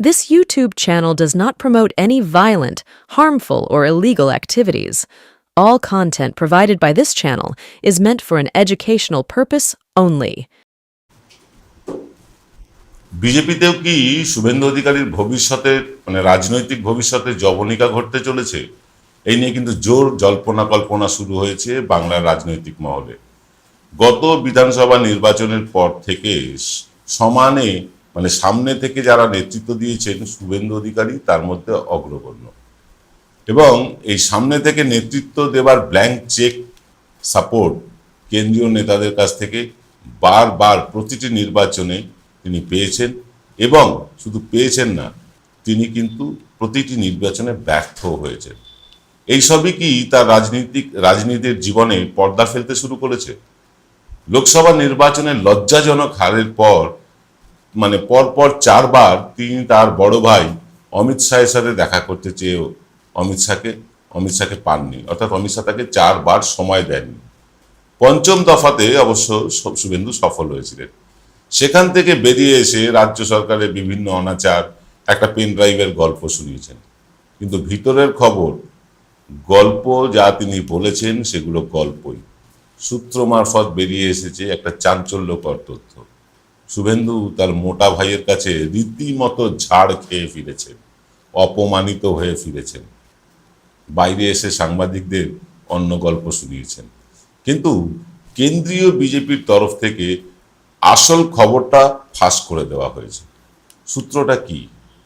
This YouTube channel does not promote any violent, harmful, or illegal activities. All content provided by this channel is meant for an educational purpose only. বিজেপিতেও কি শুভেন্দু অধিকারীর ভবিষ্যতে রাজনৈতিক ভবিষ্যতে জবনিকা ঘটতে চলেছে? এই নিয়ে কিন্তু জোর জল্পনা কল্পনা শুরু হয়েছে বাংলার রাজনৈতিক মহলে। গত বিধানসভা নির্বাচনের পর থেকে সমানে সামনে থেকে যারা নেতৃত্ব দিয়েছেন শুভেন্দু অধিকারী তার মধ্যে অগ্রগণ্য, এবং এই সামনে থেকে নেতৃত্ব দেবার ব্ল্যাঙ্ক চেক সাপোর্ট কেন্দ্রীয় নেতাদের কাছ থেকে বারবার প্রতিটি নির্বাচনে তিনি পেয়েছেন, এবং শুধু পেয়েছেন না, তিনি কিন্তু প্রতিটি নির্বাচনে ব্যর্থ হয়েছেন। এইসবই কি তার রাজনীতির জীবনে পর্দা ফেলতে শুরু করেছে? লোকসভা নির্বাচনের লজ্জাজনক হারের পর পরপর 4 বার তিনি তার বড় ভাই অমিত শাহের সাথে দেখা করতে চেয়েও অমিত শাহকে পাননি, অর্থাৎ অমিত শাহ তাকে 4 বার সময় দেননি। পঞ্চম দফাতে অবশ্য শুভেন্দু সফল হয়েছিলেন। সেখান থেকে বেরিয়ে এসে রাজ্য সরকারের বিভিন্ন অনাচার, একটা পেন ড্রাইভের গল্প শুনিয়েছেন, কিন্তু ভিতরের খবর, গল্প যা তিনি বলেছেন সেগুলো গল্পই। সূত্র মারফত বেরিয়ে এসেছে একটা চাঞ্চল্যকর তথ্য। শুভেন্দু তার মোটা ভাইয়ের কাছে রীতিমতো ঝাড় খেয়ে ফিরেছেন, অপমানিত হয়ে ফিরেছেন। বাইরে এসে সাংবাদিকদের অন্য গল্প শুনিয়েছেন, কিন্তু কেন্দ্রীয় বিজেপির তরফ থেকে আসল খবরটা ফাঁস করে দেওয়া হয়েছে। সূত্রটা কি?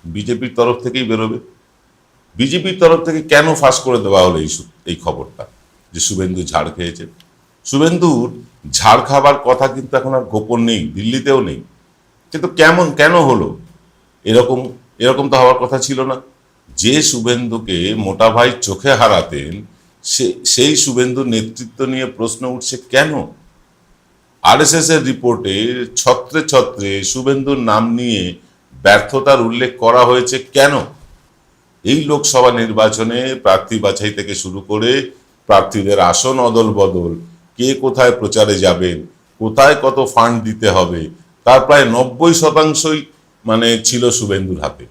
বিজেপির তরফ থেকেই বেরোবে। বিজেপির তরফ থেকে কেন ফাঁস করে দেওয়া হলো এই খবরটা যে শুভেন্দু ঝাড় খেয়েছে? শুভেন্দুর ঝাড় খাবার কথা কিন্তু এখন আর গোপন নেই, দিল্লিতেও নেই, কিন্তু কেন হলো এরকম তো হওয়ার কথা ছিল না। যে শুভেন্দুকে মোটা ভাই চোখে হারাতেন, সেই শুভেন্দুর নেতৃত্ব নিয়ে প্রশ্ন উঠছে কেন? আরএসএস এর রিপোর্টে ছত্রে ছত্রে শুভেন্দুর নাম নিয়ে ব্যর্থতার উল্লেখ করা হয়েছে কেন? এই লোকসভা নির্বাচনে প্রার্থী বাছাই থেকে শুরু করে প্রার্থীদের আসন অদল বদল, কে কোথায় প্রচারে যাবেন, কোথায় কত ফান্ড দিতে হবে, তার প্রায় 90% ছিল শুভেন্দুর হাতে।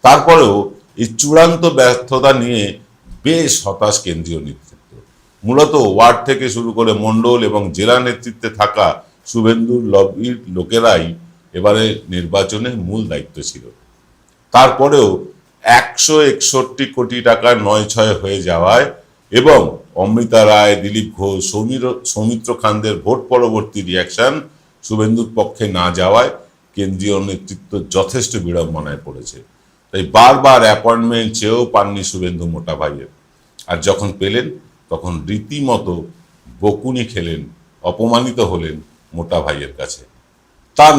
তারপরেও এই চূড়ান্ত ব্যর্থতা নিয়ে বেশ হতাশ কেন্দ্রীয় নেতৃত্ব। মূলত ওয়ার্ড থেকে শুরু করে মণ্ডল এবং জেলা নেতৃত্বে থাকা শুভেন্দুর লবির লোকেরাই এবারে নির্বাচনে মূল দায়িত্ব ছিল। তারপরেও 161 কোটি টাকা 9-6 হয়ে যাওয়ায় এবং অমৃতা রায়, দিলীপ ঘোষ, সৌমিত্র খানদের ভোট পরবর্তী রিয়াকশন শুভেন্দুর পক্ষে না যাওয়ায় কেন্দ্রীয় নেতৃত্ব যথেষ্ট বিড়ম্বনায় পড়েছে। তাই বারবার অ্যাপয়েন্টমেন্ট চেয়েও পাননি শুভেন্দু মোটা ভাইয়ের, আর যখন পেলেন তখন রীতিমতো বকুনি খেলেন, অপমানিত হলেন মোটা ভাইয়ের কাছে। তার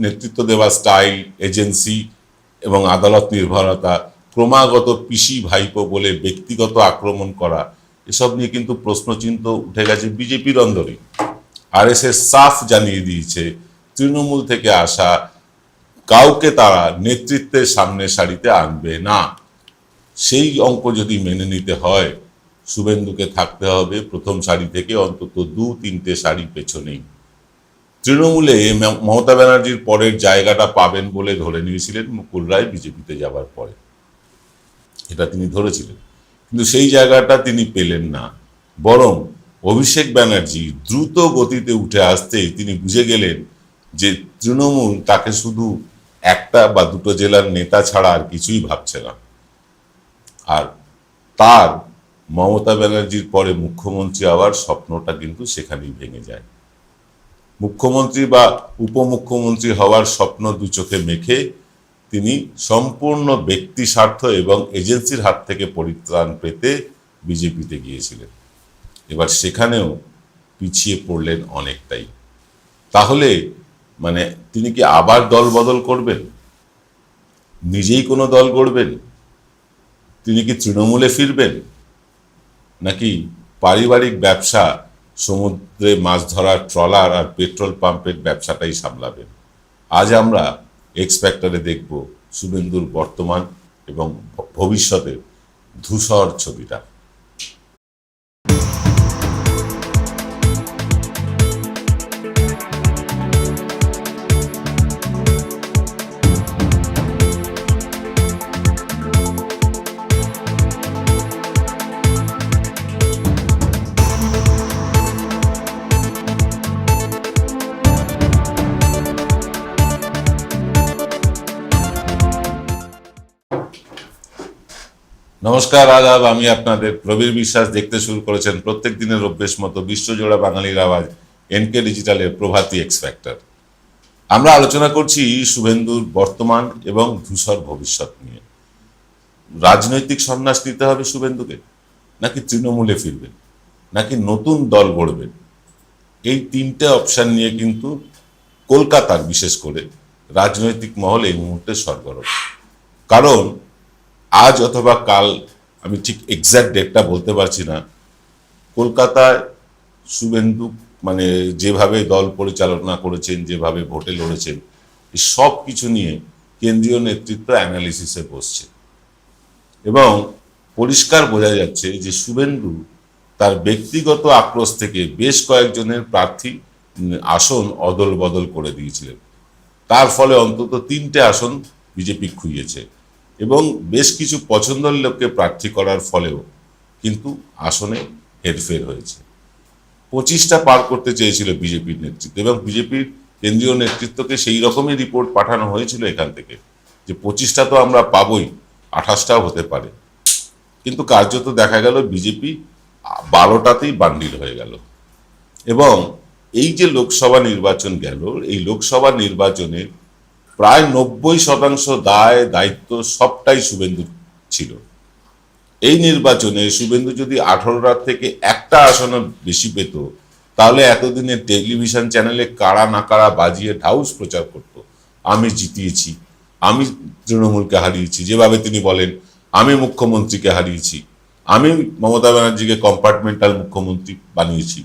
নেতৃত্ব দেওয়া স্টাইল, এজেন্সি এবং আদালত নির্ভরতা, ক্রমাগত পিসি ভাইপো বলে ব্যক্তিগত আক্রমণ করা, এসব নিয়ে কিন্তু প্রশ্নচিহ্ন উঠে গেছে বিজেপির অন্দরে। আরএসএস সাফ জানিয়ে দিয়েছে তৃণমূল থেকে আসা কাউকে তারা নেতৃত্বের সামনে সারিতে আনবে না। সেই অঙ্ক যদি মেনে নিতে হয়, শুভেন্দুকে থাকতে হবে প্রথম সারি থেকে অন্তত 2-3টে সারি পেছনেই। তৃণমূলে মমতা ব্যানার্জির পরের জায়গাটা পাবেন বলে ধরে নিয়েছিলেন মুকুল রায় বিজেপিতে যাবার পরে, এটা তিনি ধরেছিলেন, কিন্তু সেই জায়গাটা তিনি পেলেন না। বরং অভিষেক ব্যানার্জি দ্রুত গতিতে উঠে আসতেই তিনি বুঝে গেলেন যে তৃণমূল তাকে শুধু 1টা বা 2টো জেলার নেতা ছাড়া আর কিছুই ভাবছে না। আর তার মমতা ব্যানার্জির পরে মুখ্যমন্ত্রী হওয়ার স্বপ্নটা কিন্তু সেখানেই ভেঙে যায়। মুখ্যমন্ত্রী বা উপমুখ্যমন্ত্রী হওয়ার স্বপ্ন দু চোখে মেখে তিনি সম্পূর্ণ ব্যক্তি স্বার্থ এবং এজেন্সির হাত থেকে পরিত্রাণ পেতে বিজেপিতে গিয়েছিলেন। এবার সেখানেও পিছিয়ে পড়লেন অনেকটাই। তাহলে তিনি কি আবার দল বদল করবেন? নিজেই কোনো দল গড়বেন? তিনি কি তৃণমূলে ফিরবেন, নাকি পারিবারিক ব্যবসা, সমুদ্রে মাছ ধরার ট্রলার আর পেট্রোল পাম্পের ব্যবসাটাই সামলাবেন? আজ আমরা এক্স ফ্যাক্টরে দেখব শুভেন্দুর বর্তমান এবং ভবিষ্যতের ধূসর ছবিটা। নমস্কার, আদাব। আমি আপনাদের প্রবীর বিশ্বাস। দেখতে শুরু করেছেন প্রত্যেক দিনের অভ্যেস মতো বিশ্বজোড়া বাঙালির আওয়াজ এনকে ডিজিটালের প্রভাতী এক্স ফ্যাক্টর। আমরা আলোচনা করছি শুভেন্দুর বর্তমান এবং ধূসর ভবিষ্যৎ নিয়ে। রাজনৈতিক সন্ন্যাস নিতে হবে শুভেন্দুকে, নাকি তৃণমূলে ফিরবেন, নাকি নতুন দল গড়বেন? এই তিনটে অপশন নিয়ে কিন্তু কলকাতার বিশেষ করে রাজনৈতিক মহল এই মুহূর্তে সরগরম। কারণ আজ অথবা কাল, আমি ঠিক এক্স্যাক্ট ডেটটা বলতে পারছি না, কলকাতায় শুভেন্দু মানে যেভাবে দল পরিচালনা করেছেন, যেভাবে ভোটে লড়েছেন, এই সব কিছু নিয়ে কেন্দ্রীয় নেতৃত্ব অ্যানালিসিসে বসছে এবং পরিষ্কার বোঝা যাচ্ছে যে শুভেন্দু তার ব্যক্তিগত আক্রোশ থেকে বেশ কয়েকজনের প্রার্থী আসন অদল বদল করে দিয়েছিলেন। তার ফলে অন্তত 3টে আসন বিজেপি খুইয়েছে এবং বেশ কিছু পছন্দের লোককে প্রার্থী করার ফলেও কিন্তু আসনে হেরফের হয়েছে। 25টা পার করতে চেয়েছিল বিজেপির নেতৃত্ব এবং বিজেপির কেন্দ্রীয় নেতৃত্বকে সেই রকমই রিপোর্ট পাঠানো হয়েছিল এখান থেকে যে 25টা তো আমরা পাবই, 28টাও হতে পারে। কিন্তু কার্যত দেখা গেল বিজেপি 12টাতেই বান্ডিল হয়ে গেল। এবং এই যে লোকসভা নির্বাচন গেল, এই লোকসভা নির্বাচনে প্রায় 90% দায় দায়িত্ব সবটাই শুভেন্দুর ছিল। এই নির্বাচনে শুভেন্দু যদি 18টা থেকে একটা আসনও বেশি পেত, তাহলে এতদিনে টেলিভিশন চ্যানেলে কারা না কারা বাজিয়ে ঢাউস প্রচার করত, আমি জিতিয়েছি, আমি তৃণমূলকে হারিয়েছি। যেভাবে তিনি বলেন, আমি মুখ্যমন্ত্রীকে হারিয়েছি, আমি মমতা ব্যানার্জিকে কম্পার্টমেন্টাল মুখ্যমন্ত্রী বানিয়েছি।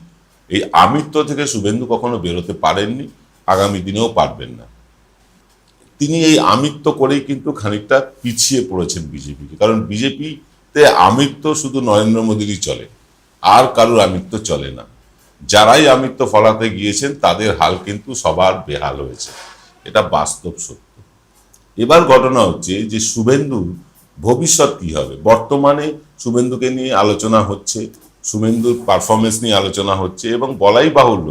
এই আমিত্ব থেকে শুভেন্দু কখনো বেরোতে পারেননি, আগামী দিনেও পারবেন না। তিনি এই আমিত্ব করেই কিন্তু খানিকটা পিছিয়ে পড়েছেন বিজেপিকে। কারণ বিজেপিতে আমিত্ব শুধু নরেন্দ্র মোদীরই চলে, আর কারুর আমিত্ব চলে না। যারাই আমিত্ব ফলাতে গিয়েছেন তাদের হাল কিন্তু সবার বেহাল হয়েছে, এটা বাস্তব সত্য। এবার ঘটনা হচ্ছে যে শুভেন্দুর ভবিষ্যৎ কি হবে। বর্তমানে শুভেন্দুকে নিয়ে আলোচনা হচ্ছে, শুভেন্দুর পারফরমেন্স নিয়ে আলোচনা হচ্ছে এবং বলাই বাহুল্য,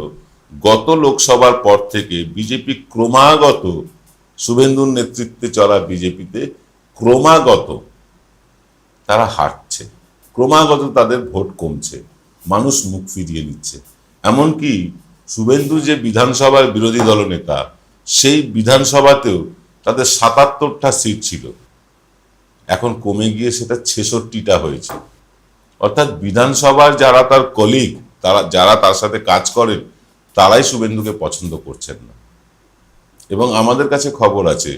গত লোকসভার পর থেকে বিজেপি ক্রমাগত, শুভেন্দুর নেতৃত্বে চলা বিজেপিতে ক্রমাগত তারা হারছে, ক্রমাগত তাদের ভোট কমছে, মানুষ মুখ ফিরিয়ে নিচ্ছে। এমনকি শুভেন্দু যে বিধানসভার বিরোধী দলনেতা, সেই বিধানসভাতেও তাদের 77টা সিট ছিল, এখন কমে গিয়ে সেটা 66টা হয়েছে। অর্থাৎ বিধানসভার যারা তার কলিগ, যারা তার সাথে কাজ করেন, তারাই শুভেন্দুকে পছন্দ করছেন না। এবং আমাদের কাছে খবর আছে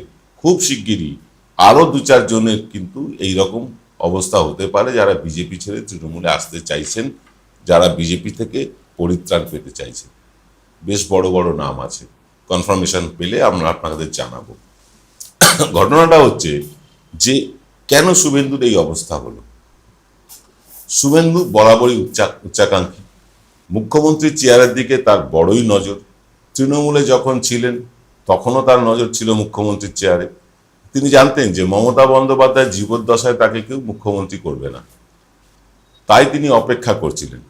খুব শিগগিরই আরো 2-4 জনের কিন্তু এই রকম অবস্থা হতে পারে, যারা বিজেপি ছেড়ে তৃণমূলে আসতে চাইছেন, যারা বিজেপি থেকে পরিত্রাণ পেতে চাইছেন। বেশ বড় বড় নাম আছে, কনফার্মেশন পেলে আমরা আপনাদের জানাবো। ঘটনাটা হচ্ছে যে কেন শুভেন্দুর এই অবস্থা হলো। শুভেন্দু বরাবরই উচ্চাকাঙ্ক্ষী, মুখ্যমন্ত্রীর চেয়ারের দিকে তার বড়ই নজর। তৃণমূলে যখন ছিলেন তখনও তার নজর ছিল মুখ্যমন্ত্রীর চেয়ারে। তিনি জানতেন যে মমতা বন্দ্যোপাধ্যায় জীবদ্দশায় তাকে কেউ মুখ্যমন্ত্রী করবে না, তাই তিনি অপেক্ষা করছিলেন।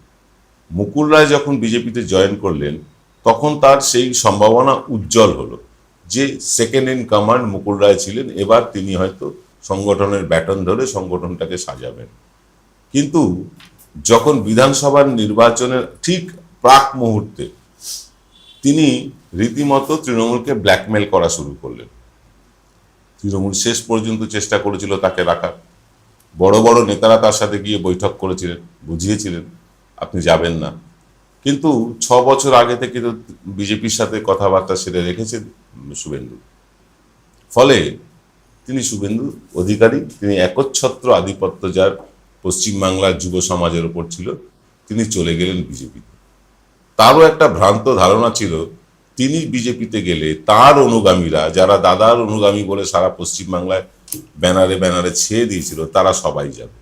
মুকুল রায় যখন বিজেপিতে জয়েন করলেন, তখন তার সেই সম্ভাবনা উজ্জ্বল হলো যে second in command Mukul Roy ছিলেন, এবার তিনি হয়তো সংগঠনের ব্যাটন ধরে সংগঠনটাকে সাজাবেন। কিন্তু যখন বিধানসভার নির্বাচনের ঠিক প্রাক মুহূর্তে তিনি রীতিমতো তৃণমূলকে ব্ল্যাকমেল করা শুরু করলেন। তৃণমূল শেষ পর্যন্ত চেষ্টা করেছিল তাকে রাখার, বড় বড় নেতারা তার সাথে গিয়ে বৈঠক করেছিলেন, বুঝিয়েছিলেন আপনি যাবেন না। কিন্তু 6 বছর আগে থেকে তো বিজেপির সাথে কথাবার্তা সেরে রেখেছেন শুভেন্দু। ফলে তিনি শুভেন্দু অধিকারী, তিনি একচ্ছত্র আধিপত্য যার পশ্চিমবাংলার যুব সমাজের ওপর ছিল, তিনি চলে গেলেন বিজেপিতে। তারও একটা ভ্রান্ত ধারণা ছিল তিনি বিজেপিতে গেলে তার অনুগামীরা, যারা দাদার অনুগামী বলে সারা পশ্চিমবাংলায় ব্যানারে ব্যানারে ছেয়ে দিয়েছিল, তারা সবাই যাবে।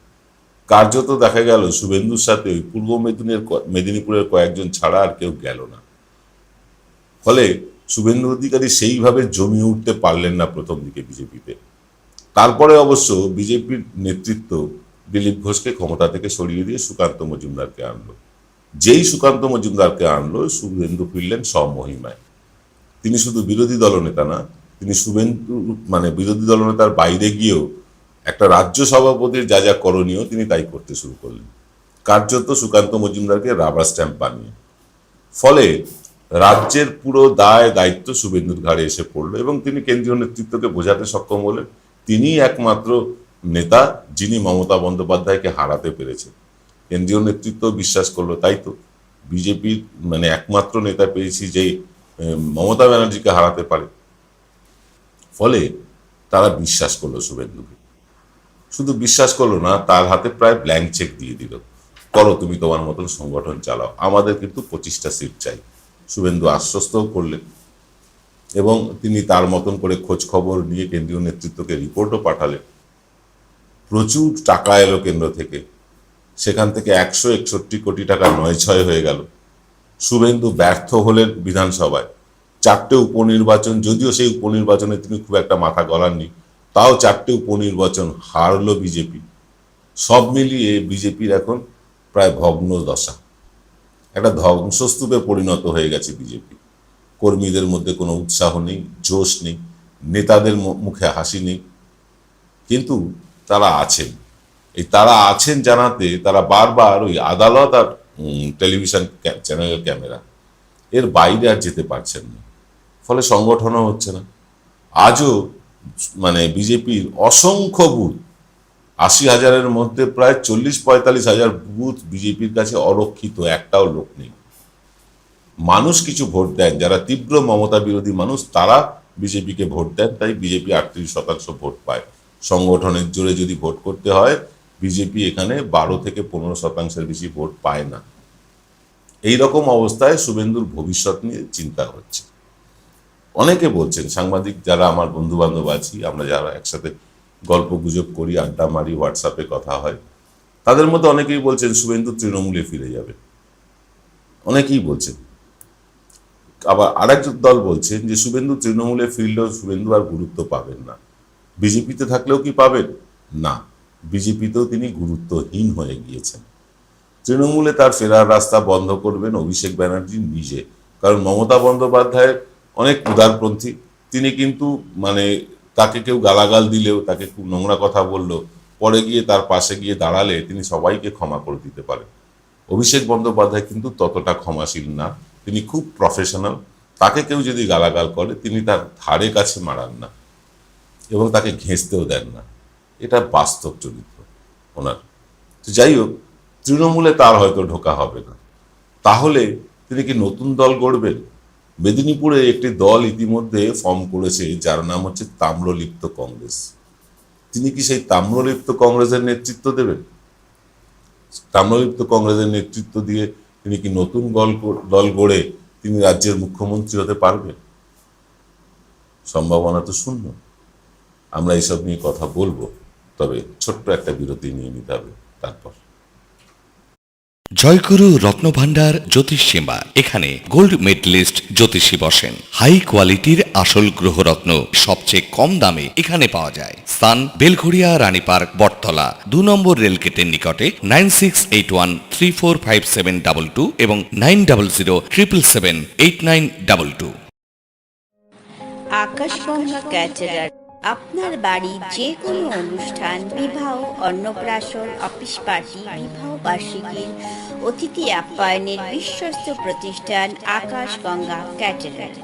কার্যত দেখা গেল শুভেন্দুর সাথে ওই পূর্ব মেদিনীপুরের কয়েকজন ছাড়া আর কেউ গেল না। ফলে শুভেন্দু অধিকারী সেইভাবে জমিয়ে উঠতে পারলেন না প্রথম দিকে বিজেপিতে। তারপরে অবশ্য বিজেপির নেতৃত্ব দিলীপ ঘোষকে ক্ষমতা থেকে সরিয়ে দিয়ে সুকান্ত মজুমদারকে আনলো। যেই সুকান্ত মজুমদারকে আনলো, শুভেন্দু ফিরলেন স্বমহিমায়। তিনি শুধু বিরোধী দলনেতা না, তিনি শুভেন্দু বিরোধী দলনেতার বাইরে গিয়েও একটা রাজ্য সভাপতির যা যা করণীয় তিনি তাই করতে শুরু করলেন, কার্যত সুকান্ত মজুমদারকে রাবার স্ট্যাম্প বানিয়ে। ফলে রাজ্যের পুরো দায় দায়িত্ব শুভেন্দুর ঘাড়ে এসে পড়লো এবং তিনি কেন্দ্রীয় নেতৃত্বকে বোঝাতে সক্ষম হলেন তিনিই একমাত্র নেতা যিনি মমতা বন্দ্যোপাধ্যায়কে হারাতে পেরেছেন। কেন্দ্রীয় নেতৃত্ব বিশ্বাস করলো, তাই তো বিজেপির মানে একমাত্র নেতা পেয়েছি যে মমতা ব্যানার্জিকে হারাতে পারে। ফলে তারা বিশ্বাস করলো শুভেন্দুকে, শুধু বিশ্বাস করলো না, তার হাতে প্রায় ব্ল্যাঙ্ক চেক দিয়ে দিল, করো তুমি তোমার মতন সংগঠন চালাও, আমাদের কিন্তু 25টা সিট চাই। শুভেন্দু আশ্বস্তও করলেন এবং তিনি তার মতন করে খোঁজ খবর নিয়ে কেন্দ্রীয় নেতৃত্বকে রিপোর্টও পাঠালেন। প্রচুর টাকা এলো কেন্দ্র থেকে, সেখান থেকে 161 কোটি টাকা নয়ছয় হয়ে গেল। শুভেন্দু ব্যর্থ হলেন বিধানসভায়, 4টে উপনির্বাচন, যদিও সেই উপনির্বাচনে তিনি খুব একটা মাথা গলাননি, তাও 4টে উপনির্বাচন হারলো বিজেপি। সব মিলিয়ে বিজেপির এখন প্রায় ভগ্ন দশা, একটা ধ্বংসস্তূপে পরিণত হয়ে গেছে বিজেপি। কর্মীদের মধ্যে কোনো উৎসাহ নেই, জোশ নেই, নেতাদের মুখে হাসি নেই, কিন্তু তারা আছেন। এই তারা আছেন জানাতে তারা বারবার ওই আদালত আর টেলিভিশন চ্যানেলের ক্যামেরা, এর বাইরে আর যেতে পারছেন না। ফলে সংগঠনও হচ্ছে না। আজও মানে বিজেপির অসংখ্য বুথ, 80,000-এর মধ্যে প্রায় 40-45,000 বুথ বিজেপির কাছে অরক্ষিত, একটাও লোক নেই। মানুষ কিছু ভোট দেন, যারা তীব্র মমতা বিরোধী মানুষ তারা বিজেপিকে ভোট দেন, তাই বিজেপি 38% ভোট পায়। সংগঠনের জোরে যদি ভোট করতে হয়, বিজেপি এখানে 12-15% বেশি ভোট পায় না। এই রকম অবস্থায় শুভেন্দুর ভবিষ্যৎ নিয়ে চিন্তা হচ্ছে। অনেকে বলছেন, সাংবাদিক যারা আমার বন্ধু বান্ধব আছি, আমরা যারা একসাথে গল্প গুজব করি, আড্ডা মারি, হোয়াটসঅ্যাপে কথা হয়, তাদের মধ্যে অনেকেই বলছেন শুভেন্দু তৃণমূলে ফিরে যাবে, অনেকেই বলছেন। আবার আরেক দল বলছেন যে শুভেন্দু তৃণমূলে ফিরলেও শুভেন্দু আর গুরুত্ব পাবেন না। বিজেপিতে থাকলেও কি পাবেন না, বিজেপিতেও তিনি গুরুত্বহীন হয়ে গিয়েছেন। তৃণমূলে তার ফেরার রাস্তা বন্ধ করবেন অভিষেক ব্যানার্জি নিজে, কারণ মমতা বন্দ্যোপাধ্যায় অনেক উদারপন্থী। তিনি কিন্তু মানে তাকে কেউ গালাগাল দিলেও, তাকে খুব নোংরা কথা বললো, পরে গিয়ে তার পাশে গিয়ে দাঁড়ালে তিনি সবাইকে ক্ষমা করে দিতে পারেন। অভিষেক বন্দ্যোপাধ্যায় কিন্তু ততটা ক্ষমাশীল না, তিনি খুব প্রফেশনাল। তাকে কেউ যদি গালাগাল করে তিনি তার ধারে কাছে মারান না এবং তাকে ঘেঁষতেও দেন না, এটা বাস্তব চরিত্র ওনার। তো যাই হোক, তৃণমূলে তার হয়তো ঢোকা হবে না। তাহলে তিনি কি নতুন দল গড়বেন? মেদিনীপুরে একটি দল ইতিমধ্যে ফর্ম করেছে যার নাম হচ্ছে তাম্রলিপ্ত কংগ্রেস। তিনি কি সেই তাম্রলিপ্ত কংগ্রেসের নেতৃত্ব দেবেন? তাম্রলিপ্ত কংগ্রেসের নেতৃত্ব দিয়ে তিনি কি নতুন দল গড়ে তিনি রাজ্যের মুখ্যমন্ত্রী হতে পারবেন? সম্ভাবনা তো শূন্য। আমরা এইসব নিয়ে কথা বলবো, তবে ছোট্ট একটা বিরতি নিয়ে নিতে হবে। তারপর জয়গুরু রত্নভান্ডার জ্যোতিষ সীমা, এখানে গোল্ড মেডেলিস্ট জ্যোতিষী বসেন। হাই কোয়ালিটির আসল গ্রহরত্ন সবচেয়ে কম দামে এখানে পাওয়া যায়। স্থান বেলঘড়িয়া রানী পার্ক, বটতলা, 2 নম্বর রেলগেটের নিকটে। 9681345722 এবং 9007778922। আকাশগঙ্গা ক্যাটারার আপনার বাড়ি যে কোনো অনুষ্ঠান, বিবাহ, অন্নপ্রাশন, অফিস পার্টি, বিবাহ বার্ষিকীর অতিথি আপ্যায়নের বিশ্বস্ত প্রতিষ্ঠান আকাশগঙ্গা ক্যাটারার।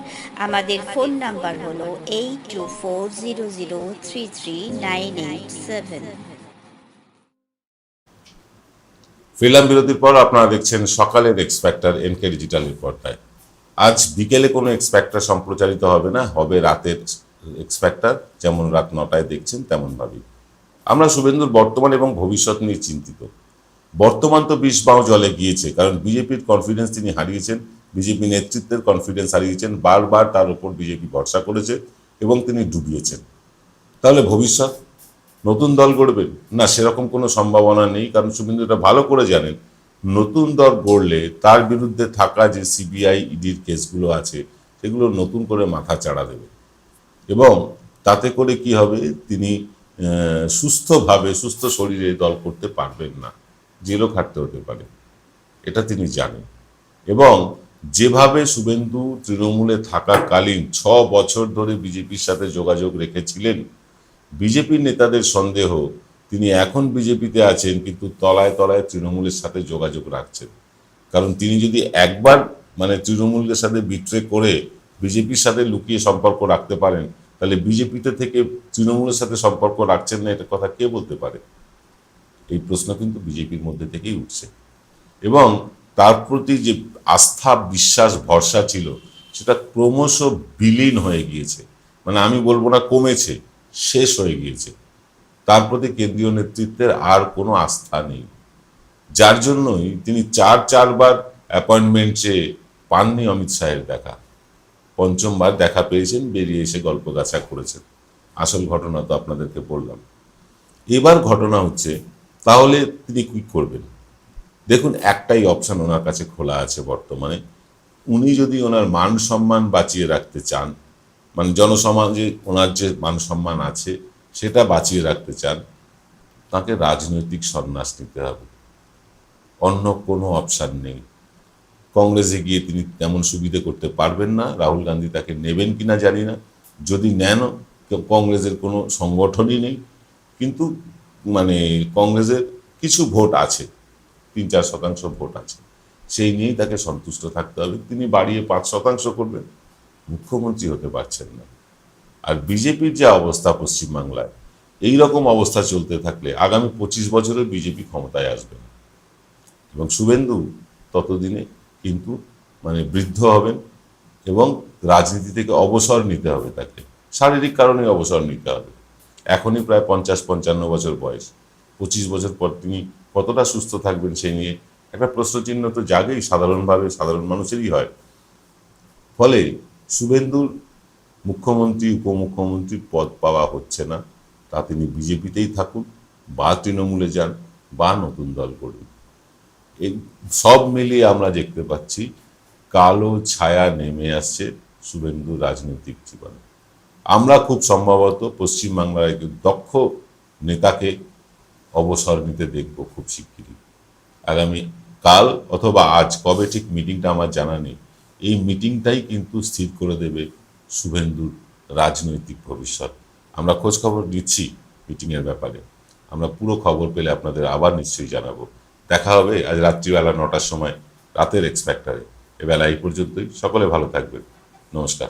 আমাদের ফোন নাম্বার হলো 8240033987। ফিল্ম বিরতির পর আপনারা দেখছেন সকালের এক্সপেক্টার এনকে ডিজিটালের পর্দায়। আজ বিকেলে কোনো এক্সপেক্টার সম্প্রচারিত হবে না, হবে রাতের এক্সপেক্টার, যেমন রাত 9টায় দেখছেন তেমন ভাবি। আমরা শুভেন্দুর বর্তমান এবং ভবিষ্যৎ নিয়ে চিন্তিত। বর্তমান তো বিষবাও জলে গিয়েছে, কারণ বিজেপির কনফিডেন্স তিনি হারিয়েছেন, বিজেপি নেতৃত্বের কনফিডেন্স হারিয়েছেন, বারবার তার উপর বিজেপি ভরসা করেছে এবং তিনি ডুবিয়েছেন। তাহলে ভবিষ্যৎ নতুন দল গড়বেন না, সেরকম কোনো সম্ভাবনা নেই, কারণ শুভেন্দু এটা ভালো করে জানেন নতুন দল গড়লে তার বিরুদ্ধে থাকা যে সিবিআই ইডির কেসগুলো আছে সেগুলো নতুন করে মাথা চাড়া দেবে এবং তাতে করে কি হবে, তিনি সুস্থভাবে সুস্থ শরীরে দল করতে পারবেন না, জেলও খাটতে হতে পারে, এটা তিনি জানেন। এবং যেভাবে শুভেন্দু তৃণমূলে থাকাকালীন 6 বছর ধরে বিজেপির সাথে যোগাযোগ রেখেছিলেন, বিজেপির নেতাদের সন্দেহ তিনি এখন বিজেপিতে আছেন কিন্তু তলায় তলায় তৃণমূলের সাথে যোগাযোগ রাখছেন। কারণ তিনি যদি একবার মানে তৃণমূলের সাথে বিট্রে করে বিজেপির সাথে লুকিয়ে সম্পর্ক রাখতে পারেন, তাহলে বিজেপিতে থেকে তৃণমূলের সাথে সম্পর্ক রাখছেন না, এটা কথা কে বলতে পারে? এই প্রশ্ন কিন্তু বিজেপির মধ্যে থেকেই উঠছে। এবং তার প্রতি যে আস্থা, বিশ্বাস, ভরসা ছিল সেটা ক্রমশ বিলীন হয়ে গিয়েছে। মানে আমি বলবো না কমেছে, শেষ হয়ে গিয়েছে। তার প্রতি কেন্দ্রীয় নেতৃত্বের আর কোনো আস্থা নেই, যার জন্যই তিনি চারবার অ্যাপয়েন্টমেন্ট চেয়ে পাননি অমিত শাহের দেখা। পঞ্চমবার দেখা পেয়েছেন, বেরিয়ে এসে গল্পগাছা করেছেন। আসল ঘটনা তো আপনাদেরকে বললাম। এবার ঘটনা হচ্ছে তাহলে তিনি কি করবেন? দেখুন, একটাই অপশন ওনার কাছে খোলা আছে বর্তমানে। উনি যদি ওনার মান সম্মান বাঁচিয়ে রাখতে চান, মানে জনসমাজে ওনার যে মান সম্মান আছে সেটা বাঁচিয়ে রাখতে চান, তাকে রাজনৈতিক সন্ন্যাস নিতে হবে। অন্য কোনো অপশান নেই। কংগ্রেসে গিয়ে তিনি তেমন সুবিধে করতে পারবেন না। রাহুল গান্ধী তাকে নেবেন কিনা জানি না। যদি নেন, কংগ্রেসের কোনো সংগঠনই নেই, কিন্তু মানে কংগ্রেসের কিছু ভোট আছে, 3-4% ভোট আছে, সেই নিয়েই তাকে সন্তুষ্ট থাকতে হবে। তিনি বাড়িয়ে 5% করবেন, মুখ্যমন্ত্রী হতে পারছেন না। আর বিজেপির যে অবস্থা পশ্চিমবাংলায়, এই রকম অবস্থা চলতে থাকলে আগামী 25 বছরে বিজেপি ক্ষমতায় আসবে না। এবং শুভেন্দু ততদিনে কিন্তু মানে বৃদ্ধ হবেন এবং রাজনীতি থেকে অবসর নিতে হবে তাকে। শারীরিক কারণে অবসর নিতে হবে। এখনই প্রায় 50-55 বছর বয়স। 25 বছর পর তিনি কতটা সুস্থ থাকবেন সেই নিয়ে একটা প্রশ্নচিহ্ন তো জাগেই, সাধারণভাবে সাধারণ মানুষেরই হয়। ফলে শুভেন্দুর মুখ্যমন্ত্রী, উপমুখ্যমন্ত্রীর পদ পাওয়া হচ্ছে না। তা তিনি বিজেপিতেই থাকুন, বা তৃণমূলে যান, বা নতুন দল করুন। এই সব মিলিয়ে আমরা দেখতে পাচ্ছি কালো ছায়া নেমে আসছে শুভেন্দুর রাজনৈতিক জীবনে। আমরা খুব সম্ভবত পশ্চিমবাংলার একজন দক্ষ নেতাকে অবসর নিতে দেখব খুব শিগগিরই। আগামী কাল অথবা আজ, কবে ঠিক মিটিংটা আমার জানা নেই, এই মিটিংটাই কিন্তু স্থির করে দেবে শুভেন্দুর রাজনৈতিক ভবিষ্যৎ। আমরা খোঁজ খবর নিচ্ছি মিটিংয়ের ব্যাপারে। আমরা পুরো খবর পেলে আপনাদের আবার নিশ্চয়ই জানাবো। দেখা হবে আজ রাত্রিবেলা 9টার সময় রাতের এক্স ফ্যাক্টরে। এবেলা এই পর্যন্তই। সকলে ভালো থাকবেন। নমস্কার।